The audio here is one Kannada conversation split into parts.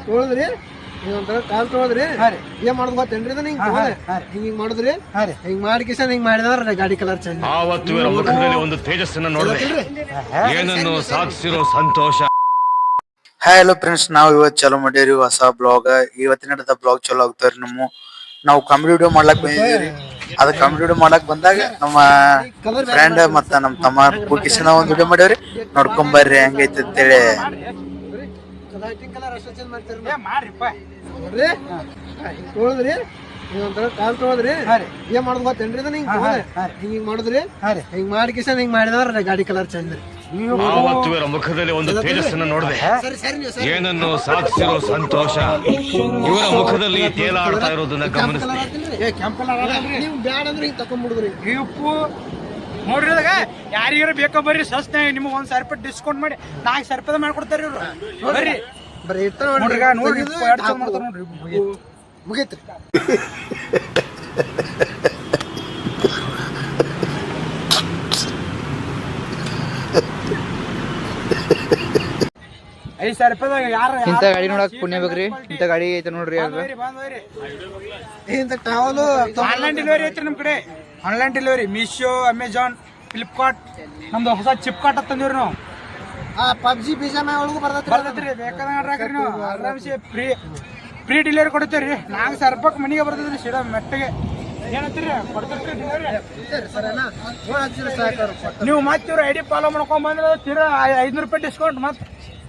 ತೊಳದ್ರಿ ಒಂಥರ ಕಾಲ್ ತೊಳದ್ರಿ ಏನ್ ಮಾಡೋದು ಗೊತ್ತೇನ್ರಿ ಇದನ್ನ ಹಿಂಗ್ ಮಾಡಿದ್ರಿ ಹಿಂಗ್ ಮಾಡಿ ಕಿಶನ್ ಹಿಂಗ್ ಮಾಡಿದ್ರ ಗಾಡಿ ಕಲರ್ ಚೇಂಜ್. ಆವತ್ತು ಇವರ ಮುಖದಲ್ಲಿ ಒಂದು ತೇಜಸ್ಸನ್ನ ನೋಡಿದೆ, ಏನನ್ನು ಸಾಧಿಸಿರೋ ಸಂತೋಷ. ಹಾಯ್ ಹಲೋ ಫ್ರೆಂಡ್ಸ್, ನಾವು ಇವತ್ತು ಚಾಲೂ ಮಾಡಿರಿ ಹೊಸ ಬ್ಲಾಗ್. ಇವತ್ತಿನ ಬ್ಲಾಗ್ ಚಲೋ ಆಗ್ತಾವ್ರಿ. ನಾವು ಕಾಮಿಡಿ ವಿಡಿಯೋ ಮಾಡ್ಲಾಕ್ ಬಂದಿದ್ದೀವಿ. ಅದ ಕಾಮಿಡಿ ವಿಡಿಯೋ ಮಾಡಕ್ ಬಂದಾಗ ನಮ್ಮ ಫ್ರೆಂಡ್ ಮತ್ತ ನಮ್ಮ ತಮ್ಮ ಕಿಶನ್ ಒಂದ್ ವಿಡಿಯೋ ಮಾಡ್ಯಾವ್ರಿ. ನೋಡ್ಕೊಂಡ್ ಬರ್ರಿ ಹೆಂಗೈತಿ ಅಂತೇಳಿ. ತೊಳದ್ರಿ ಒಂಥರ ಕಾಲ್ ತೊಳದ್ರಿ ಏನ್ ಮಾಡೋದು ಗೊತ್ತೇನ್ರಿ ಇದನ್ನ ಹಿಂಗ್ ಮಾಡಿದ್ರಿ ಹಿಂಗ್ ಮಾಡಿ ಕಿಶನ್ ಹಿಂಗ್ ಮಾಡಿದ್ರ ಗಾಡಿ ಕಲರ್ ಚೇಂಜ್. ಆವತ್ತು ಇವರ ಮುಖದಲ್ಲಿ ಒಂದು ತೇಜಸ್ಸನ್ನ ನೋಡಿದೆ, ಏನನ್ನು ಸಾಧಿಸಿರೋ ಸಂತೋಷ. ಇವರ ಮುಖದಲ್ಲಿ ತೇಲಾಡ್ತಾ ಇರೋದನ್ನ ಗಮನಿಸಿದೆ. ನೀವು ಬ್ಯಾಡ ಅಂದ್ರೆ ಹಿಂಗ್ ತಕೊಂಡ್ಬಿಡುದ್ರಿ. ನೋಡ್ರಿ ಯಾರಿಗಾರ ಬೇಕೋ ಬರ್ರಿ, ಸಸ್ತೆ ನಿಮ್ಗೆ ₹1,000 ಡಿಸ್ಕೌಂಟ್ ಮಾಡಿ ₹4,000 ಮಾಡ್ಕೊಡ್ತಾರ ಇವ್ರು. ಬರ್ರಿ ಬರೀ ನೋಡ್ರಿ ಮುಗೈತ್ರಿ. ₹5,000 ಯಾರ ಇಂಥ ಗಾಡಿ ನೋಡಕ್ ಪುಣ್ಯ ಬೇಕ್ರಿ. ಇಂಥ ಗಾಡಿ ಐತೆ ನೋಡ್ರಿ. ಇಂಥ ಟ್ರಾವೆಲ್ ಆನ್ಲೈನ್ ಡೆಲಿವರಿ ಐತ್ರಿ ನಮ್ ಕಡೆ. Online delivery Meesho, Amazon, Flipkart. ನಮ್ದು ಹೊಸ ಚಿಪ್ಕಾರ್ಟ್ ತಂದಿವ್ರಿ ನಾವು. ಪಬ್ಜಿ ಪಿಜ್ಜಾ ಒಳಗೂ ಬರ್ತೈತ್ರಿ. ಬೇಕಾದ್ರೆ ನೀವು ಆರಾಮ್ಸಿ ಫ್ರೀ ಡೆಲಿವರಿ ಕೊಡ್ತೀರಿ. ₹4,000 ಮನೆಗೆ ಬರ್ತೈತ್ರಿ ಸೀದಾ ಮೆಟ್ಟಗೆ. ಏನಂತೀರಿ ಕೊಡ್ತೀರಿ ಡೆಲಿವರಿ. ನೀವು ಮತ್ತೆ ಇವ್ರ ಐಡಿ ಫಾಲೋ ಮಾಡ್ಕೊಂಡ್ ಬಂದ್ರೆ ತೀರಾ ₹500 ಡಿಸ್ಕೌಂಟ್ ಮತ್ತೆ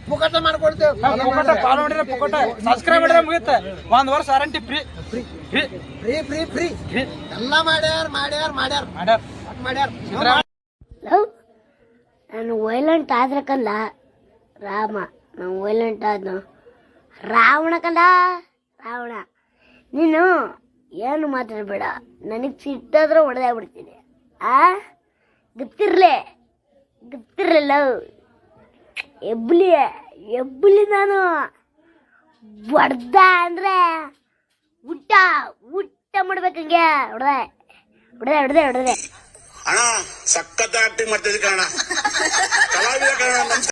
ಪುಕಟ ಮಾಡ್ಕೊಡ್ತೇವೆ. ಪುಕಟ ಫಾಲೋ ಮಾಡಿದ್ರೆ ಪುಕಟ, ಸಬ್ಸ್ಕ್ರೈಬ್ ಮಾಡಿದ್ರೆ ಮುಗಿಯುತ್ತೆ. 1 ವರ್ಷ warranty free. Free free free free free ಎಲ್ಲ ಮಾಡ್ಯಾರ. ನಾನು ವೈಲೆಂಟ್ ಆದ್ರೆ ಕಂದ ರಾಮ, ನಾನು ವೈಲೆಂಟ್ ಆದ್ನು ರಾವಣ ಕಂದ ರಾವಣ. ನೀನು ಏನು ಮಾತಾಡಬೇಡ, ನನಗೆ ಸಿಟ್ಟಾದ್ರೆ ಹೊಡೆದಾಗ್ಬಿಡ್ತೀನಿ. ಗೊತ್ತಿರಲಿಲ್ಲ ಎಬ್ಬಲಿ ನಾನು ಹೊಡ್ದ ಅಂದ್ರೆ ಊಟ ಮಾಡ್ಬೇಕಂಗೆ ಹೊಡೆದೆ ಅಣ್ಣ ಸಖತ್ ಆಕ್ಟಿಂಗ್ ಮಾಡ್ತಿದ್ದೆ ಕಣ, ಕಲಾವಿದ ಕಣ.